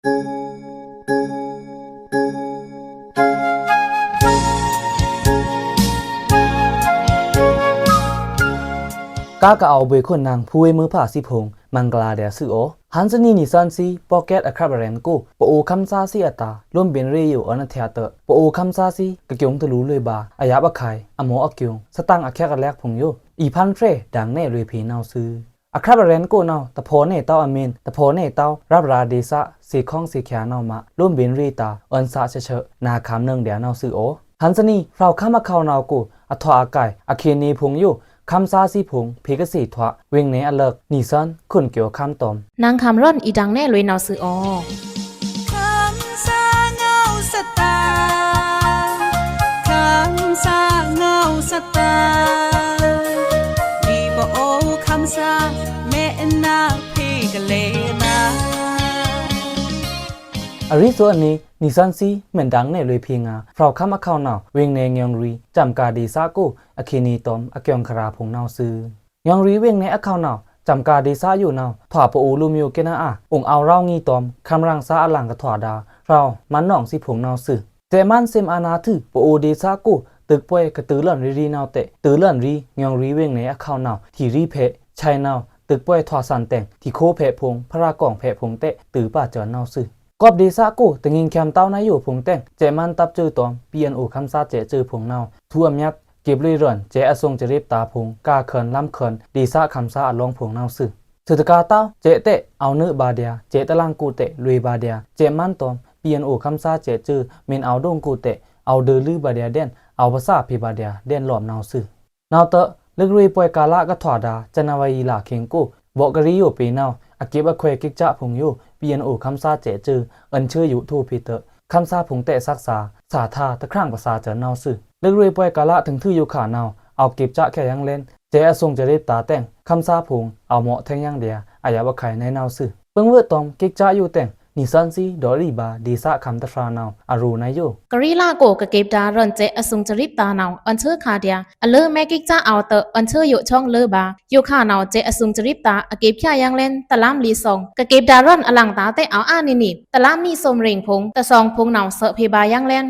ก้ากะเอาเบยคนนางพูเอมือผ่าสิพงมังกลาเดียสือโอฮันซนีนิซันซีพ็อกเก็ตอะครับแรงกูปโอคัมซาซีอัตาร่วมเบนเรอยู่อนัทเทเตอร์ปโอคัมซาซีกะเกียงตะลุเลยบาอายาบะไข่อโมอะเกียงสตังอะแค่กะแลกพงโยอีพันเฟรดังแน่เลยพีนาวซื้ออะครับแรงกูนาวตะโพเนเต้าอเมนตะโพเนเต้ารับราเดซะสีข้องสีแขนาวมาร่วมเบนเรตาอันซาเฉนาคำเนืองเดียนาวซื้อโอฮันซนีเราข้ามาเข้านาวกูอะทออากายอะเคนีพงโยคำซาซีพงเพกสีทวะเวงเนอเลิกนิซันขุนเกี่ยวคำตอมนางคำร่อนอีดังแน่เลยนาวซื้ออคำซาเงาสตาคำซาเงาสตาดีบ่โอคำซาแม่นาเพกเลนาอาริโซอันนี้นิซันซีเหมือนดังในเลยเพียงอ่ะเราข้ามาเข้าหนาวเวงเนยองรีจำกาดีซากูอเคนีตอมอเกียงคราพงนาวซื้อยองรีเวงเนอเข้าหนาวจำกาดีซาอยู่นาวถอดปอูลูมิโอเกนาอ่ะองเอาเล่างีตอมคำรังซาอลังกะถอดาเรามันหน่องสิพงนาวซื้อเจมันเซมอานาถือปอูดีซากูตึกป่วยกระตือเลื่อนรีนาวเตะตือเลื่อนรียองรีเวงเนอเข้าหนาวที่รีเพชัยนาวตึกป่วยถอดสันแต่งที่โคเพพงพระรากองเพพงเตะตือป่าเจอนาวซื้อกอบดีซากูตึงยิงแคมเต้านายอยู่พงแต่งเจมันตับจื้อตอมเปลี่ยนโอคำซาเจจื้อพงนาวทั่วยัดเก็บเลยเรือนเจอทรงจะรีบตาพงกาเขินล้ำเขินดีซาคำซาอลองพงนาวสื่อสุดกาเต้าเจเตะเอาเนื้อบาเดียเจตะลังกูเตะลุยบาเดียเจมันตอมเปลี่ยนโอคำซาเจจื้อเมนเอาดงกูเตะเอาเดลือบาเดียเด่นเอาภาษาพิบาเดียเด่นหลอมนาวสื่อนาวเตะลึกรุยป่วยกาละก็ถอดาจันวายลาเข็งกูบอกกะริโยปีนาวอาเก็บอควยกิกจะพงโยเปลี่ยนโอคำซาเจจื้ออันชื่ออยู่ทูพีเตอร์คำซาพงเตะซักษาสาธาตะครั่งภาษาเจอนาวสื่อลึกรุยป่วยกาละถึงทื่ออยู่ขานาวเอาเก็บจะแค่ยังเล่นเจอทรงจะรีบตาแต่งคำซาพงเอาเหมาะแทงยังเดียอายาบะไข่ในนาวสื่อเพิ่งเวทตอมกิกจะอยู่แต่งนิสันซีดอรีบาดีซาคำตะฟรานาวอารูนายโยกรีลาโกกะเก็บดารอนเจอสุงจริบตานาวอันเชื่อคาเดียอเลอแม่กิกจ้าเอาเตออันเชื่ออยู่ช่องเลอบาอยู่ข้านาวเจอสุงจริบตาอเก็บแค่ยังเล่นตะลามลีซองกะเก็บดารอนอลังตาเตเอาอานิตะลามนี่สมเริงพงตะซองพงนาวเสเพบายังเล่น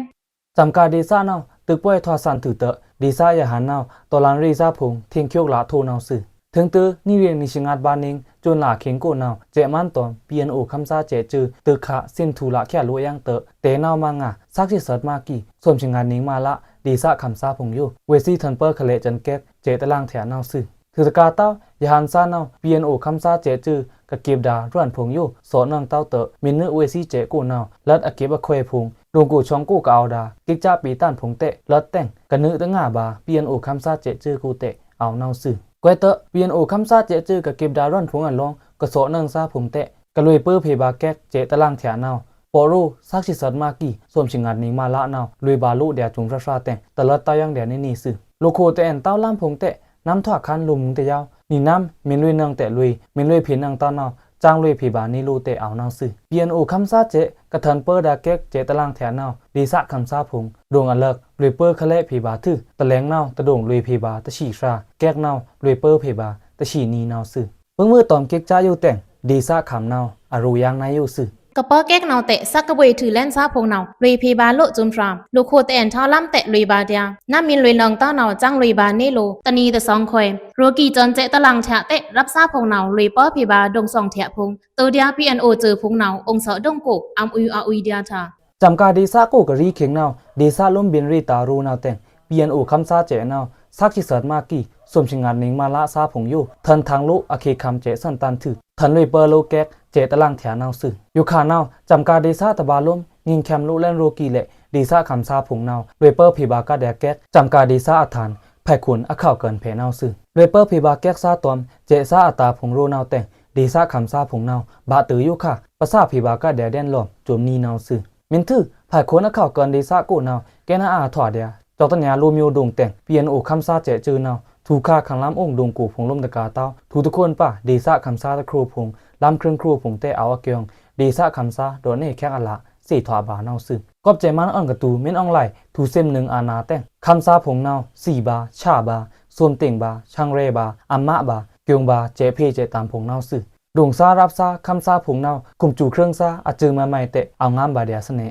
จำกาดีซานาวตึกป่วยทอสันถือเตอดีซายาหันนาวตอลันรีซาพงเทียงเคียวลาโทนาวสื่อถึงตือนี่เรียนนิชิงาดบานิงจนหลาเข็งโกนาวเจมันตอนเปลี่ยนโอคำซาเจจือตึกขะสิ้นทูละแค่รู้ยังเตอเตนาวมังอ่ะซักที่เสิร์ตมากี่ส่วนชิงานนิงมาละดีซาคำซาพงอยู่เวซี่ทันเปอร์คะเลจันเก็ตเจตะลังแถนาวสื่อถือตะกาเต้ายาหันซานาวเปลี่ยนโอคำซาเจจือกะเก็บดาร่วนพงอยู่สอนนังเต้าเตอมินเนเวซี่เจกูนาวลัดอเก็บอควยพงดงกูชองกูกาวดากิกจ้าปีต้านพงเตะลัดแต่งกะนึตะง่าบาเปลี่ยนโอคำซาเจจือกูเตะเอานาวสื่อกวยเตอเปลี่ยนโอคำซาเจจือกะเก็บดาร่อนพงอันลองกะโสนังซาพงเตะกะลุยเปื้อเพบาแก๊กเจตะลังแถนาวปอรูซักชิสัดมากี่สวมชิงานนิงมาละนาวลุยบาลุเดียจุงฟราแต่งตะลัดตายังเดียนี่สื่อโลโคเตแอนเต้าล่ามพงเตะน้ำถอดคันลุมเตยาวนี่น้ำเมนลุยนังเตะลุยเมนลุยผินนังตานาวจางลุยเพบานี่ลูเตเอานาวสื่อเปลี่ยนโอคำซาเจกะเทินเปอร์ดาแก๊กเจตะลังแถนาวดีซะคำซาพงดวงอันเลิกลุยเปอร์คะเลเพบาทื่อตะแหลงนาวตะโด่งลุยเพบาตะฉีฟราแก๊กนาวลุยเปอร์เพบาตะฉีนีนาวสื่อเพิ่งมือตอมเก๊กจ้าอยู่แต่งดีซะคำนาวอารูยังนายอยู่สื่อกะเปอแก๊กนาวเตะซักกะเวถือแล่นซาพงนาวลุยเพบาโลจุมฟรามลูโคเตแอนทอลัมเตะลุยบาเดียน้ามินลุยนองต้านาวจังลุยบาเนโลตะนีตะสองคอยโรกีจอนเจตะลังแถะเตะรับซาพงนาวลุยเปอเพบาดงสองแถะพงตัวเดียพีเอ็นโอเจอพงนาวองเสอดงโกกอัมอุยอาอุยเดียทาจำกาดีซากูกะรีเข็งนาวดีซาลุ่มบินรีตารูนาวแต่งเปลี่ยนโอคำซาเจนาวซักชิเสิร์ตมากี่สวมชิงานนิงมาละซาผงอยู่ทันทางลุอเคคำเจสันตันถือทันลุยเปอร์โลแก๊กเจตะลังแถนาวสื่ออยู่ขานาวจำกาดีซาตะบาลุ่มยิงแคมลุเล่นโรกีเละดีซาคำซาผงนาวลุยเปอร์พีบากาแดกแก๊กจำกาดีซาอัฐานไผ่ขุนอข่าวเกินเพนาวสื่อลุยเปอร์พีบาแก๊กซาตอมเจซาอัตาผงโรนาวแต่งดีซาคำซาผงนาวบาตืออยู่ค่ะภาษาพีบากาแดแดนหลอมจุ่มนีนาวสื่อมินทื่อไผ่ขุนอข่าวเกินดีซากูนาวแกน่าอาถอดเดียจอกตัญญาลูมิโอดงแต่งเปลี่ยนโอคำซาเจจือนาวถูกฆ่าขังล้ำองค์ดงกูผงลมตะกาเต้าถูกทุกคนป่ะดีซะคำซาตะครูผงล้ำเครื่องครูผงเตะเอาอเกียงดีซะคำซาโดนเน่แค่อะละสี่ถอดบาเนาสื่อกอบใจมันอ่อนกระตูเม้นอ่องไหลถูเส้นหนึ่งอาณาแต่งคำซาผงเนาสี่บาชาบาส่วนเต่งบาช่างเรบาอัมมะบาเกียงบาเจเพเจตามผงเนาสื่อ ดวงซารับซาคำซาผงเนาคุมจูเครื่องซาอาจือมาใหม่เตะเอางามบาเดียสเน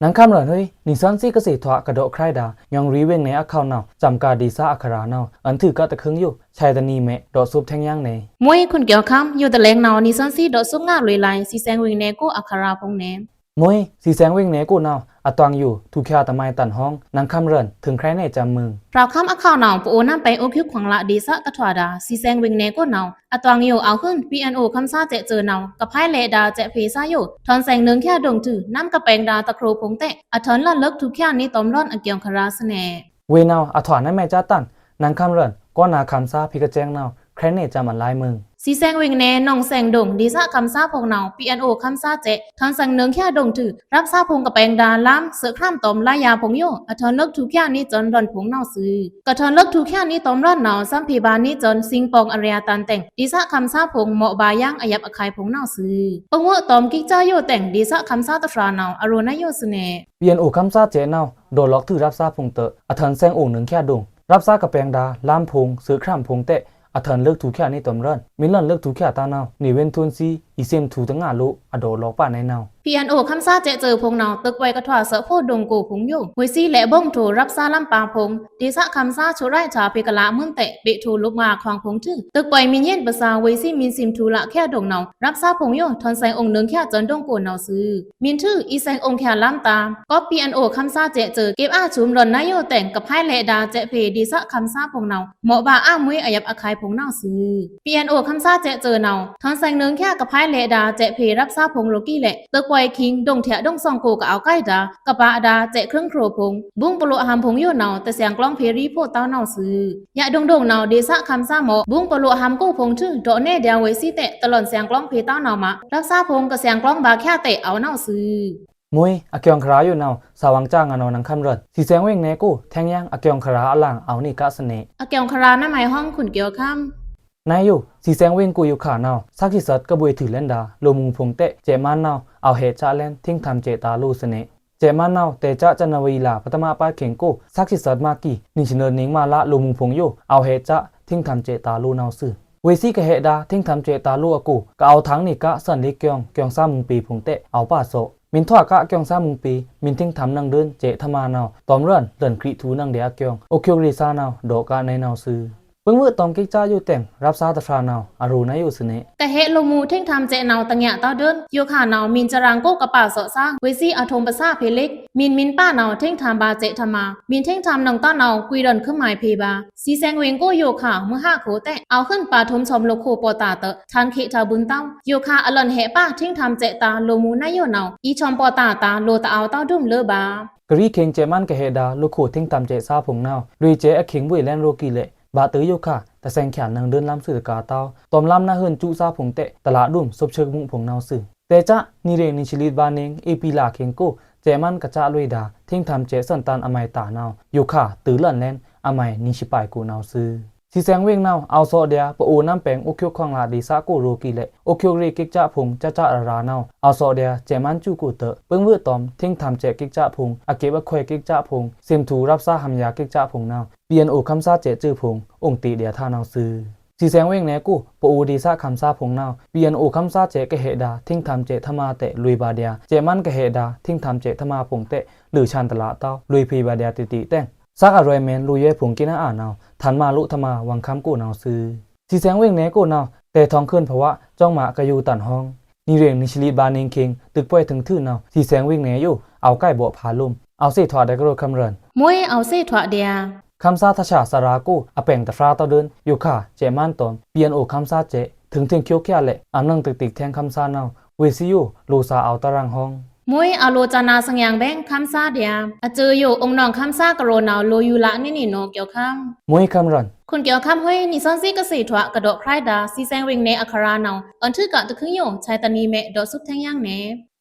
นังคำเหล่านี้นิสันซีกสิทวะกระโดดใครดายองรีเวงในอักเขาเนาจำกาดีซาอัคราเนาอันถือก็ตะคึงอยู่ชายตานีเมดอกซุบแทงย่างเน มวยคุณเกี่ยวคำอยู่ตะแลงเนานิสันซีดอกซุกงาลอยไหลสีแสงวิงเนกูอัคราพงเน มวยสีแสงเวงเนกูเนาอตวังอยู่ทุกแค่ตะไมตันห้องนังคำเรินถึงใครในจำมึง พราวคำอักข่าวเนาปโอน้ำไปโอคิวขวางละดีซะตะถวาดาสีแสงวิงเนกูเนาอตวังอยู่เอาขึ้น PNO คำซาเจเจอเนากับไพ่เลดาเจเพซาอยู่ทอนแสงเนึงแค่ดงจือน้ำกระแปงดาตะโครพงเตะอทอนละเลิกทุกแค่นี้ตอมร่อนอักเกียงคาราสเน เวนาอถวานนั้นแม่จ้าตันนังคำเรินก็นาคำซาพิกแจงเนาใครในจำมันลายมึง สีแสงวิงเนนองแสงดงดีซะคำซาพงเนา PNO คำซาเจทอนแสงเนึงแค่ดงจือรับซาพงกระแปงดาล้ำเสือคร่ำตอมลายาพงโยอทอนเลิกทุกแค่นี้จนร่อนพงเนาซื้อกะทอนเลิกทุกแค่นี้ตอมร่อนเนาซ้ำพีบานนี้จนสิงปองอริยตันแต่งดีซะคำซาพงเหมาะบาย่างอายับอคายพงเนาซื้อปงวตอมกิกจ้าโยแต่งดีซะคำซาตะฟราเนาอโรนายโยสเน เปลี่ยนโอคำซาเจเนาโดนล็อกถือรับซาพงเตออทันแซงโอ่งหนึ่งแค่ดงรับซากระแปงดาล้ามพงซื้อคร่ำพงเตะอทันเลิกถูกแค่นี้ตอมเรินมิลันเลิกถูกแค่ตาเนานี่เว้นทุนซีอีเซมถูตั้งงาลุอโดล็อกป่าในเนา PNO คำซาเจเจอพงเนาตึกไว้กระถวาเสะโพดงกูพงอยู่เวซี่และบ้งโถรับซาลำปางพงดีซะคำซาโชไรชาเพกละเมืองเตะเบโทลุกมาควางพงชื่อตึกไว้มินเย็นภาษาเวซี่มินซิมทูละแค่ดงเนารับซาพงอยู่ทอนแสงองค์หนึ่งแค่จนดงกูเนาซื้อมินชื่ออีแสงองค์แค่ล้ำตาก็ PNO คำซาเจเจอเก็บอาชุมรอนนายโยแต่งกับไพ่เลดาเจเพดีซะคำซาพงเนาเหมาะบาอ้ามวยอายับอคายพงเนาซื้อ PNO คำซาเจเจอเนาทอนแสงหนึ่งแค่กับไพ่เลดาเจเพรับซาพงโลกี้แหละตึกไว้คิงดงเถะดงซองโกกับเอาใกล้ดากะปาดาเจเครื่องโครพงบุ้งปลุหามพงโยเนาแต่เสียงกล้องเพรีโพเต้าเนาซื้อยะดงเนาเดซะคำซาหมอบุ้งปลุหามกู้พงชื่อโดเน่เดียวไว้สิเตะตลอดเสียงกล้องเพเต้าเนามารับซาพงกับเสียงกล้องบาแค่เตะเอาเนาซื้อมวยอเกียงคราอยู่เนาสาวังจ้างอนนังคำเรินสีแสงเวงเนกูแทงย่างอเกียงคราอลังเอานี่กะสเน อาเกียงคาราหน้าไม้ห้องขุนเกี่ยวข้าม นายอยู่สีแสงเวงกูอยู่ขาเนาสักที่สัดกระบวยถือเล่นดาโลมุงพงเตะเจมันเนาเอาเหตุจะเล่นทิ้งทำเจตาลูสเนเจมันเนาแต่จะจันวีลาพัตมาป้าเข่งกูสักที่สัดมากี่นิชเนอร์นิงมาละโลมุงพงอยู่เอาเหตุจะทิ้งทำเจตาลูเนาซื้อเวซี่กะเหตุดาทิ้งทำเจตาลูอกูก็เอาทั้งนี่กะสันลิกเกียงซ้ำมุงปีพงเตะเอาป้าโซมินทว่ากะเกียงซ้ำมุงปีมินทิ้งทำนังเดินเจทมาเนาตอมเรื่อนเดินคริทูนังเดียเกียงโอคิวริซาเนาโดกะในเนาซื้อเพิ่งเมื่อตอมกิจจ้าอยู่แต่งรับซาตะฟราเนาอารูนายอยู่สเน แต่เฮโลมูเท่งทำเจเนาตังหยะตาเดินโยขาเนามินจรังโกกระป่าเสาะซ่าเวซี่อาทมปะซาเพเล็กมินป้าเนาเท่งทำบาเจทมามินเท่งทำนังต้าเนากุยเดินขึ้นหมายเพบาสีแสงเวงโกโยขาเมื่อห้าโขแต่เอาขึ้นป่าทมชมโลโคปอตาเตทันเขทาบุญเต้าโยขาอลันเหป้าเท่งทำเจตาโลมูนายโยเนาอีชอมปอตาตาโลตาเอาเต้าดุมเลบากรีเคงเจมันกะเฮดาลูกโคทิ้งตามเจซาผงเนาลุยเจอเข็งบุยแลนโรกีเละบาตือโยค่ะแต่แสงแขนนังเดินล้ำสื่อกาเต้าตอมล้ำหน้าเฮินจุซาผงเตะตลาดดุ่มซบเชิงมุงผงเนาสื่อแต่จะนิเรนิชิลิดบานเองเอปีลาเข็งโกเจมันกะจะลุยดาทิ้งทำเจสันตันอมัยตาเนาโยค่ะตือหลั่นแลนอมัยนิชิปายกูเนาสื่อสีแสงเวงเนาเอาโซเดียปะโอน้ำแปงโอคิวควางลาดีซาโกโรกีเละโอคิวเรกิกจะผงจะราเนาเอาโซเดียเจมันจูกูเตอเปิ้งเวอตอมทิ้งทำเจกิกจะผงอาเก็บควยกิกจะผงเซมทูรับซาหำยากิกจะผงเนาเปลี่ยนโอคำซาเจจื้อผงองตีเดียท่าเนาซื้อสีแสงเวงแนกูปะโอดีซาคำซาผงเนาเปลี่ยนโอคำซาเจกะเฮดาทิ้งทำเจทมาเตลุยบาเดียเจมันกะเฮดาทิ้งทำเจทมาผงเตหรือชันตละเต้าลุยพีบาเดียติแต่งซักอรอยเมนลุยเย่ผงกินอาเนาทันมาลุทมาวังคำกูเนาซื้อสีแสงเวงแนกูเนาแต่ทองขึ้นเพราะว่าจ้องหมากะยูตันห้องนี่เรียงนิชลีบานิงคิงตึกป่วยถึงทื่นเนาสีแสงเวงแนอยู่เอาใกล้บ่ผาลุ่มเอาเสถอดได้กระโดดคำเริน มวยเอาเสถวะเดีย คำซาทชาสารากูอเป่งตะฟราตอเดินอยู่ค่ะเจมันตอนเปลี่ยนโอคำซาเจถึงเทียงเคียวแค่เละอันนั่งติกแทงคำซาเนาเวซิยูลูซาเอาตารางห้องมวยเอาโลจานาสังยางแบงคำซาเดียอาเจออยู่องค์น้องคำซากะโรนาวโลยูละนี่โนเกี่ยวข้ามมวยคำรันคุณเกี่ยวข้ามเฮ้ยนิซอนซีกะสีถวะกระโดดคลายดาซีแซงวิงเนอัคารานาวอันทือกะตะคึงโยชายตานีเมดอซุบแทงย่างเน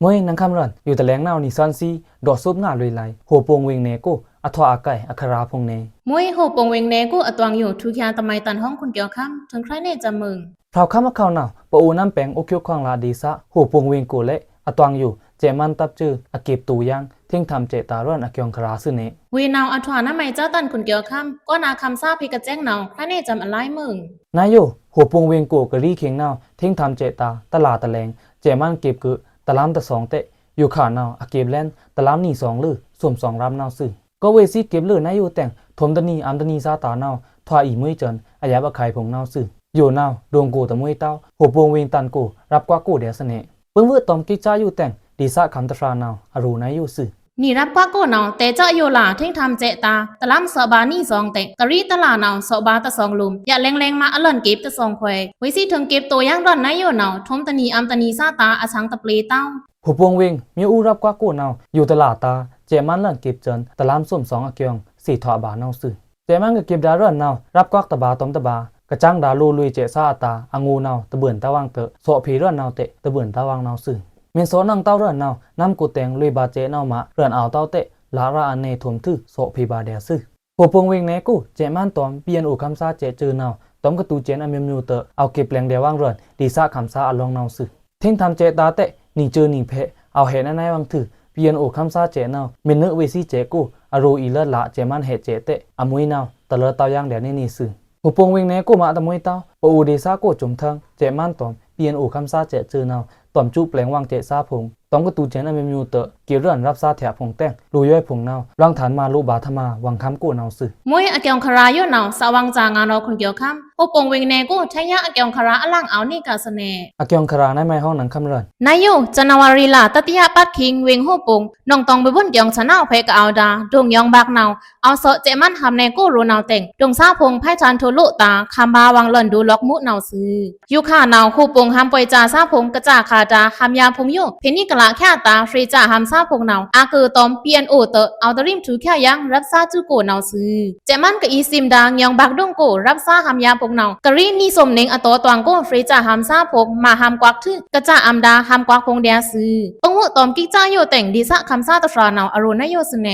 มวยนังคำรันอยู่แต่แหลงนาวนิซันซีดอซุบงาลุยไหลหัวโปงวิงเนกูอัทวาอาไก่อัคราพงเนมวยโหปงวิงเนกูอัตวังอยู่ทุกยาตะไมตันห้องคุณเกี่ยวข้ามถึงใครเนจำมึงพราวข้ามะเขาหนาวปะโอน้ำแปงโอคิวควางลาดีซะหัวโปงวิงกูเละอัตวังอยู่ มันตับจืออาเก็บตูยังทิ้งทำเจตาร่อนอากยองคราซึเน เวนาวอัทวานะไม่เจ้าตันคุณเกี่ยวคำก็นาคำซาพิกะแจ้งเนาพระเนจำอะไรมึง นายโยหัวปงเวงโกกะรีเคียงนาวทิ้งทำเจตาตลาตะแลงเจมันเก็บกึตะลามตะสองเตะอยู่ขานาวอาเก็บแลนตะลามนี่สองลือสวมสองรำนาวซื่อก็เวซีเก็บลือนายโยแต่งทมตะนีอัมตะนีซาตานาวทวาอีมือจนอายาบะไข่ผงนาวซื่ออยู่นาวดวงโกตะมวยเต้าหัวปงเวงตันโกรับกว่าโกเดียสเนเปิ้งเวอตอมกิจ้าอยู่แต่งดีซะคำตะฟรานาวอรูนายโยซื่อนี่รับกว่าโกเนาแต่เจ้าโยลาทิ้งทำเจตาตะล้ำสบานี่สองเตะกะรีตะลาเนาสบาตะสองลุมอย่าแรงมาอลันเก็บตะสองควไว้สิถึงเก็บตัวย่างร่อนนายโยเนาทมตะนีอัมตะนีซาตาอสังตะเปลเต้าหัวปงเวงมีอูรับกว่าโกนาวอยู่ตลาดตาเจมันเล่นเก็บจนตะลามส้มสองอากยองสี่ถอบานาวซื่อเจมันก็เก็บดาร่อนนาวรับกวักตะบาตอมตะบากระจังดาลูลุยเจซาตาอางูนาวตะเบื่นตะวังเตะโสผีร่อนนาวเตะตะเบื่นตะวังนาวซื่อเมียนโซนังเต้าร่อนนาวน้ำกูแตงลุยบาเจนาวมาเรือนเอาเต้าเตะลาราอันเนทวมทื่อโสผีบาเดียซื่อหัวปงเวงเนกูเจมันตอมเปลี่ยนอูคำซาเจจือนาวตอมกระตูเจนอเมียมิวเตะเอาเก็บแรงเดียว่างเรือนดีซาคำซาอลองนาวซื่อทิ้งทำเจตาเตะนี่เจอนี่เพเอาเหตุในวังถือเปลี่ยนอูคำซาเจนาวมินเนเวซีเจกูอรูอีเลิศละเจมันเหตุเจเตะอมุยนาวตะเลเต้าย่างเดียนี่ซื่อหัวปงเวงเนกูมาตะมวยเต้าปอูดีซาโกจุมเทิงเจมันตอมเปลี่ยนอูคำซาเจจือนาวตอมจูแปลงวางเจซาพงตอมกระตูเจนอเมียมิวเตะเกี่ยวเรื่องรับซาแถบพงแต้งรูย่อยพงนาวรังฐานมาลูบาธมาวังคำกูนาวซื่อมวยอเกียงคาราโยเนาสาวังจางานอคุณเกี่ยวคำโอปงเวงเนกูทายะอเกียงคาราอลังเอานี่กาสเนอากยองคาราในไม้ห้องหนังคำเรินนายโยจันวารีลาตติยาปัดคิงเวงโฮปงน้องตองไปบุญเกียงชะนาวเพกเอาดาดงยองบากนาวเอาเสาะเจมันทำในกูรูนาวเต็งดงซาพงไพ่จันทุลุตาคำบาวังเลินดูล็อกมุนาวซื้อยูข่านาวคู่ปงหำปอยจาซาพงกระจาคาดาหำยาพงโยเพนิกละแค่ตาฟรีจ่าหำซาพงนาวอาคือตอมเปียนโอเตอเอาตริมถูแค่ยังรับซาจูโกนาวซื้อเจมันกับอีซิมดางยองบักดงโกรับซาหำยาพงนาวกะรีนี่สมเน็งอโตตวงโกฟรีจ่าหำซาพงมาหำกวักทึกระจาอัมดาหำกวักพงเดียซื้อปงหัวตอมกิจ้าโยแต่งดีซะคำซาตฟรานาวอรุณโยสเน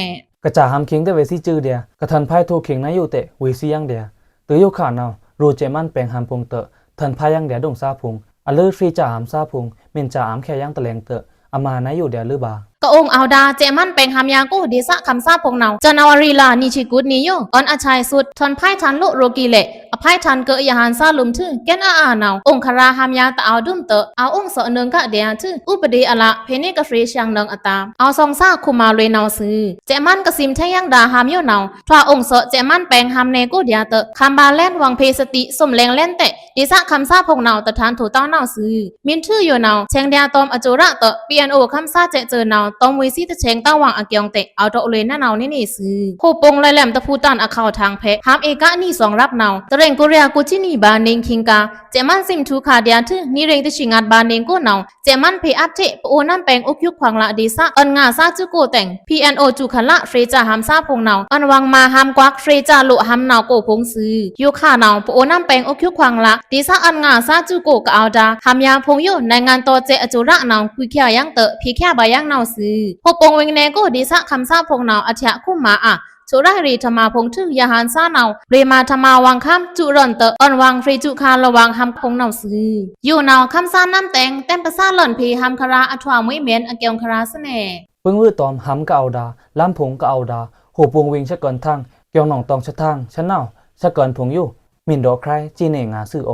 กระจาหำเคียงได้เวซีจือเดียกระทันไพ่โทเคียงนายอยู่เตะเวซียังเดียตือโยขานาวโรเจมันแปลงหำพงเตะทันไพ่ยังเดียดงซาพงอเลือฟรีจ่าหำซาพงเมนจ่าหำแค่ยังตะแลงเตะอามานายอยู่เดียลือบากะองเอาดาเจมันเป็นหำยากูดีซะคำซาพงนาวจานาวรีลานิชิกุดนิโยออนอาชัยสุดทนไพ่ทันโลโรกีเละอภัยทันเกยหันซาลุมทึแกนนาวองคาราหำยาตะเอาดุมเตเอาองเสเนึงกะเดียทึอุปดีอะละเพเนกะฟรีชังนึงอตามเอาซองซาคุมาเลยนาวซื้อเจมันกะซิมทยังดาหำโยนาวทว่าองเสเจมันแปลงหำเนกูเดียเตคำบาแลนวังเพสติสมแรงเล่นเตดีซะคำซาพงนาวตะทานถูต้านาวซื้อมินทื่อโยนาวเชงเดียตอมอจุระเตเปียนโอคำซาเจเจอนาวตอมวิซีตะเชงต้าวังอเกียงเตเอาโตเลยน่านาวนี่ซื้อโคปงไลแหลมตะพูตันอข่าวทางเพหามเอกะนี่สองรับนาวตะเรงกุเรียกุชินีบาเนงคิงกาเจมันซิมทูคาเดียทึนี่เรงตะชิงัดบาเนงกูนาวเจมันเพอัตเทปโอนั่นแปงอุกยุกขวางละดีซะอันงาซาจุโกแต่ง PNO จุคันละเฟรจาหามซาพงนาวอันวังมาหามกวักเฟรจาโลหามนาวโกพงซื้อยูคานาวปโอนั่นแปงอุกยุกขวางละดีซะอันงาซาจุโกกะเอาดาหามยาพงโยในงานโตเจอจุระนาวคุยแค่ยังเตพีแค่บายังนาวซื้อพปงเวงเนโกดีซะคำซาพงนาวอธิะคุมาอะโชรารีธรรมาพงทึยาหานซานาวเรมาธรรมาวังคำจุรอนเตออนวังฟรีจุคาระวังหำพงนาวซื้ออยู่นาวคำซาน้ำแตงเต็มประสาหล่อนพีหำคาราอัทวามุยเมียนอเกียงคาราสเน่เพิ่งวื้อตอมหำกะเอาดาล้ำผงกะเอาดาหัวปวงเวงชะเกินทางเกี่ยวหนองตองชะทางชะเน่าชะเกินผงอยู่มินดอกใครจีเนงาซื้อโอ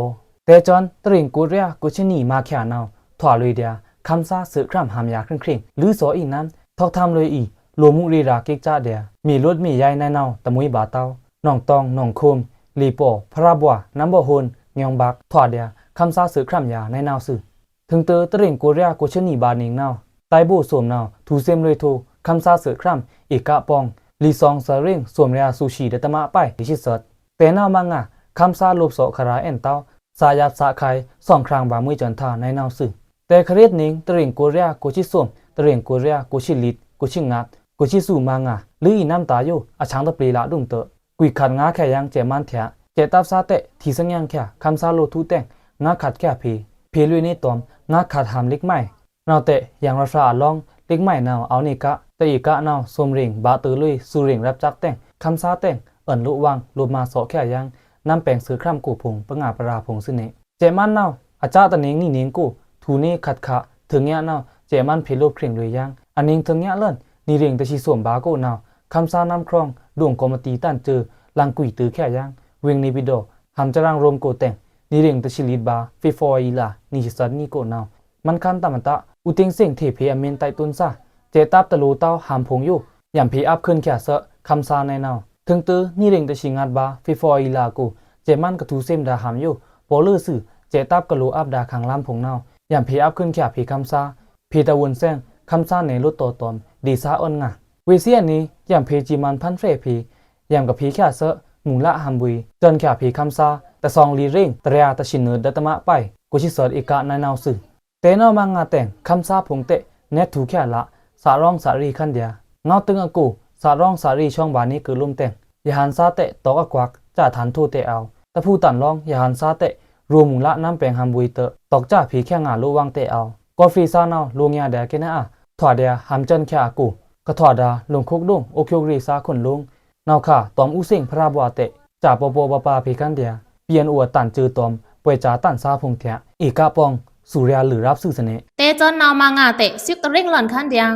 แต่จอนตริงกูเรียกูชนีมาแค่นาวถวาลุยเดียคำซาสือคร่ำหำยาครึ่งหรือโซอีนั้นทอกทำเลยอีโลมุรีราเกกจ้าเดียมีรถมีใยในเนาตะมุยบาเตาหนองตองหนองโคมลีโปพระบัวน้ำบ่อฮนเงียงบักถอดเดียคำซาสือคร่ำยาในเนาสื่อถึงเตอตริงกูเรียกูชนีบานิงเนาไตบูสวมเนาทูเซมเลยทูคำซาสือคร่ำอีกกะปองลีซองซาเร่งสวมเรียซูชิเดตมะไปดิชิสัดแต่เนามังอ่ะคำซาลูบโสคาราเอ็นเตาสายัดสาไข่สองครั้งบามุยจันทาในเนาสื่อแต่คริตนิงตริงกูเรียกูชิสวมตริงกูเรียกูชิลิดกูชิงัดกูชิสูมางาหรืออีน้ำตาอยู่อาช้างตะปรีละดุ่มเตอกุยขัดงาแค่ยังเจมันแถะเจตับซาเตะทีสังยังแค่คำซาโลทูแต่งงาขัดแค่เพลุยนี่ตอมงาขัดหามเล็กใหม่นาเตะอย่างราชาลองเล็กใหม่นาวเอานี่กะแต่อีกะนาวสมริงบาตือลุยสูริงรับจักแต่งคำซาแต่งเอิ่นลุวังลุมาโสแค่ยังน้ำแปลงซื้อคร่ำกูพงปะงาปราพงซึ่งเนเจมันนาวอาจารย์ตะเนงนี่เนงกูทูนี่ขัดขะถึงเนี้ยนาวเจ มันเพลบเคร่งเลยยังอันนิงทั้งเนี้ยเล่นนี่เร่งแต่ชีสวมบาโกนาวคำซาน้ำครองดวงกอมตีตันเจอลังกุยตือแค่ยังเวงนิบิโดหำจะรังรวมโกแต่งนี่เร่งแต่ชิลิดบาฟิฟอยล่ะนี่สันนี่โกนาวมันคันตามตะอุติงเสียงเทเพอเมนไตตุนซาเจตับตะลูเต้าหามพงอยู่ยามเพอัพขึ้นแค่เสะคำซาในนาวถึงตือนี่เร่งแต่ชิงัดบาฟิฟอยล่ะกูเจมันกระทูเซมดาหามอยู่ปอลือสื่อเจตับกะโลอับดาขังล้ำพงนาวยามเพอัพขึ้นแค่เพคำซาเพตะวนแซงคำซาในรถโตตอมดีซาอ้นงะเวเซียนนี้ยามเพจีมันพันเฟรพียามกับพีแค่เสะหมุงละหามบุยจนแค่เพคำซาแต่ซองลีเร่งตระยาตะชินเนอดัตมะไปกุชิเสดอีกะในนาวสื่อเตนอมังงาแต่งคำซาพงเตะเนตถูแค่ละสารองสารีขันเดียเงาตึงอกูสารองสารีช่องบานี้คือลุ่มแต่งยาหันซาเตะตอกกวักจ่าฐานทูเตะเอาแต่ผู้ตันรองยาหันซาเตะรวมหมุงละน้ำแปงหามบุยเตะตอกจ่าผีแค่งาลูวังเตะเอากอฟรีซานาวลวงยาแดกนะถอดเดียหามจันแค่อากูก็ถอดดาลงคุกดุงโอคิวรีซาขนลุงนาวข่าตอมอุสิงพระบัวเตะจ่าปปปปาเพกันเดียเปลี่ยนอวดตันจือตอมป่วยจ่าตันซาพงเถะอีกาปองสุริยาหรือรับสื่อเสน่ห์เตจอนนาวมางาเตะซิกตะเร่งหล่อนคันเดีย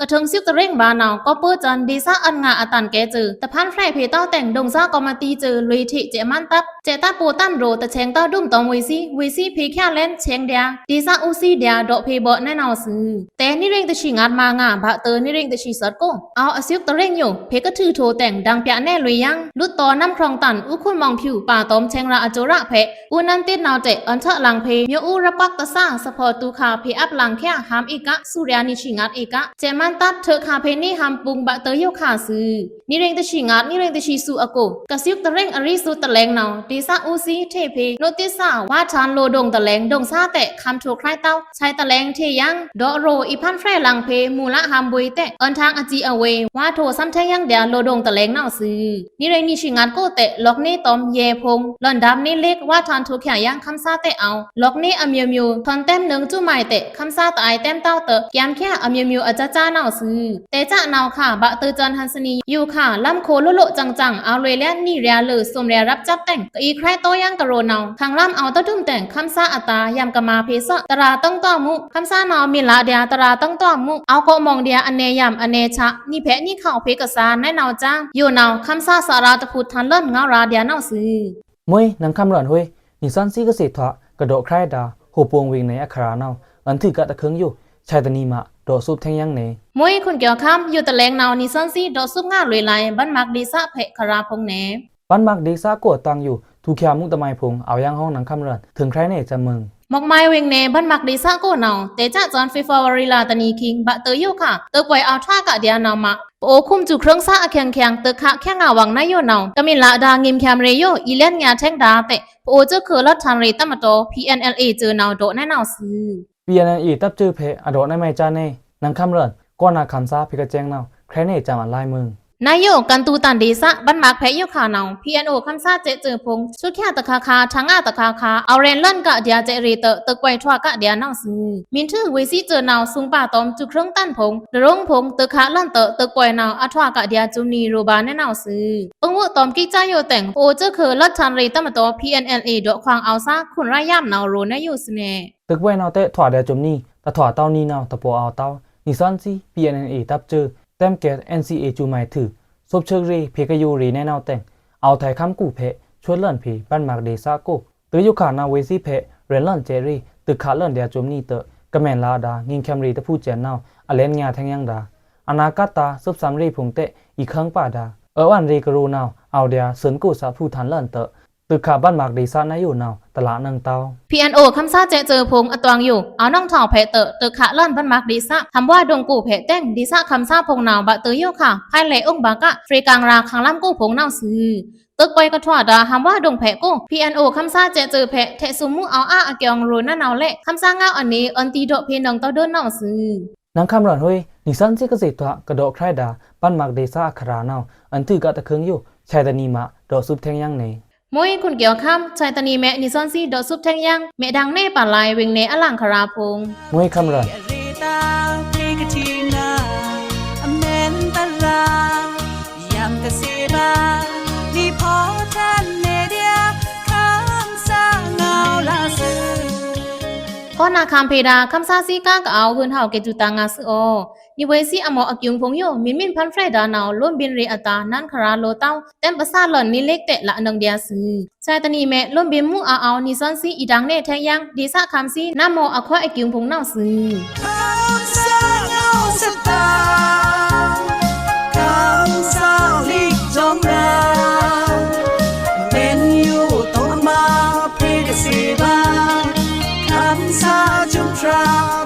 กระทึงซิกตะเร่งบานาวก็เปื้อจันดีซาอันงาอตันแกจือแต่พันแฟรเพเต้าแต่งดงซากอมาตีจือลุยทิเจมันตับเจตาปูตันโรตะเชงเต้าดุ่มตอมวิซีเพแค่เล่นเชงเดียดีซาอูซีเดียดอกเพเบาะแน่นาวซื้อแต่นี่เร่งตะชิงัดมางาบะเตอนี่เร่งตะชิสัดก็เอาอซิกตะเร่งอยู่เพก็ถือโทแต่งดังเปียแน่ลุยยังลุดตอน้ำครองตันอุคุณมองผิวป่าตอมเชงระอโจระเพอูนันติดนาวเจอันเชะลังเพเมียอูรับปักตะซ่าสะพอตูคาเพอับลังแค่หามอีกะสุริยานิชิงัดอีกะเจมันตับเธอคาเพนี่หามปุงบะเตอโยคาซื้อนี่เร่งตะชิงัดนี่เร่งตะชิสูอโกกะซิกตะเร่งอริสุตะแลงนาวดีซาอูซีเทเพโนติสาว่าชานโลดงตะแลงดงซาเตะคำถูกใครเต้าใช้ตะแลงเทยังดอโรอีพันแฟรลังเพมูละหามบุยเตะอันทางอจีอเวว่าโทซ้ำเทยังเดียโลดงตะแลงนาวซื้อนี่เร่งนิชิงัดโกเตะล็อกนี่ตอมเยพงหล่อนดับนี่เล็กว่าทานถูกแข่ยังคำซาเตะเอาล็อกนี่อเมียวมิวทอนเต็มหนึ่งจุ่มใหม่เตะคำซาตะไอเต็มเต้าเตะยามแค่อเมียวมิวอาจจะจ้านาวซื้อเตจะนาวค่ะบะเตอจันฮันสนีอยู่ค่ะล่ำโคโลโลจังเอาเลยแล้วนี่เรียเลยสมเรียรับจับแต่งก็อีใครโตยังกะโรนาวทางล่ำเอาตะดุ่มแต่งคำซาอัตายามกะมาเพซะตราต้องต่อมุคำซานาวมีละเดียตราต้องต่อมุเอาก็มองเดียอเนยามอเนชะนี่แพะนี่เข้าเพกษาแน่นาวจ้างอยู่นาวคำซาสาราตะพุทธันเลิ่นเงาราเดียนาวซื้อมวยนังคำหลอนห้วยนิสันซีก็เสียถะกระโดดใครดาโหปวงวิ่งในอัครานาวอันถือกะตะเคิงอยู่ชายตะนีมาโดซุบแทงยังเนมวยคุณเกี่ยวข้ามอยู่ตะแลงนาวนิสันซีโดซุบง่าลุยไหลบ้านมักดีซะเพคราพงแหนบ้านมักดีซากวดตังอยู่ทุกแคมุกตะไมพงเอายังห้องนังคำหลอนถึงใครเนจะมึงมอกไม้เวงเนบ้านมักดีซะโกนาวเตจะจอนฟิฟาวาริลาตะนีคิงบะเตออยู่ค่ะเตอป่วยเอาท่ากะเดียนาวมาโอคุมจุเครื่องซะแข็งเตอคะแค่งาวังนายโยนาวกะมิละดางิมแคมเรโยอีเลียนงาแทงดาเตโอเจอคือลัดทันเรตะมะโต PNLA เจอนาวโดแน่นาวซื้อ PNLA ตับจื้อเพอโดในไมจาเนนังคำหลอนก้อนนาคำซาพิกะแจงนาวใครเนจามันลายมึงนายโยกันตูตันดีซะบันมักแพะโยขานาว PNO คำซาเจเจอพงชุดแค่ตะคาคาทั้งอาตะคาคาเอาเรนลั่นกะเดียเจเรเตอตึกไวทวากะเดียนาวซื้อมินทือเวซีเจอนาวซุงป่าตอมจุเครื่องตั้นพงดรงพงตึกคะลั่นเตอตึกไวนาวอัทวากะเดียจุนีโรบาแน่นาวซื้อปงวุตอมกิจ้าโยแต่งโอเจอคือลัดทันเรตะมะโต PNLA ดอกควางเอาซาคุณรายามนาวโรนายโยสเนตึกไวนาวเตะถอดเดียจุมนี่ตะถอดเต้านี่นาวตะโปเอาเต้านิสันซี PNLA ตับจื้อเต็มเกต NCA จูไมถือซบเชิงรีเพกยูรีแน่นาวแต่งเอาไทยคำกูเพชวนเลิ่นพีบ้านมากเดซาโกตือยุขานาเวซีเพเรนเลิ่นเจรีตึกขาเลิ่นเดียจมนี่เตอกะแมนลาดางิงแคมรีตะพูเจนนาวอเลนงาแทงยังดาอนาคตาซุบสามรีพงเตอีกครั้งป่าดาวันรีกรูนาวเอาเดียเสินกูสาผู้ทันเลิ่นเตตึกขาบ้านมากเดซานายอยู่นาวตลาดนังเตา PNO คำซาเจเจอพงอตวงอยู่เอาน้องทองเพเตตึกขาเลิ่นบ้านมักดีซะทำว่าดงกูเพแต่งดีซะคำซาพงนาวบะเตอโยค่ะภายไหลองบากะฟรีกังราคังล่ำกู้พงนาวซื้อตึกไปกระถวดาหำว่าดงแผกู้ PNO คำซาเจเจอแผเทสุมุเอาอาเกียงรูน่านาวเละคำซาเงาอันนี้อันตีโดเพนองเต้าเดินนาวซื้อนังคำหลอนห้วยนิสันซีเกษตรกระโดดใครดาบ้านมากเดซาอัครานาวอันถือกะตะเคิงอยู่ชายตะนีมาโดซุบแทงยังเนมวยคุณเกี่ยวข้ามชายตานีแม่นิซอนซีดอซุบแทงยังแม่ดังเน่ป่าลายเวงเนอลังคาราพงมวยคำรันพ ก็นาคามเพดาคำซาซีก้ากะเอาหืนเฮาเกจุตางาซึอนิเวซีอมออกิงพงโยมินพันเฟรดานาวล้วนบินเรอตานันคาราโลเต้าเต็มภาษาหล่อนนิเล็กเตะละนังเดียซือชายตานีแม่ล้วนบินมูเอานิซอนซีอีดังเนแทยังดีซะคำซีนามออควาไอกิงพงนาวซือ คำสาเงาสตาคำสาลิกจอมราเป็นอยู่ตรงมาเพกสีบาคำสาจุมทรา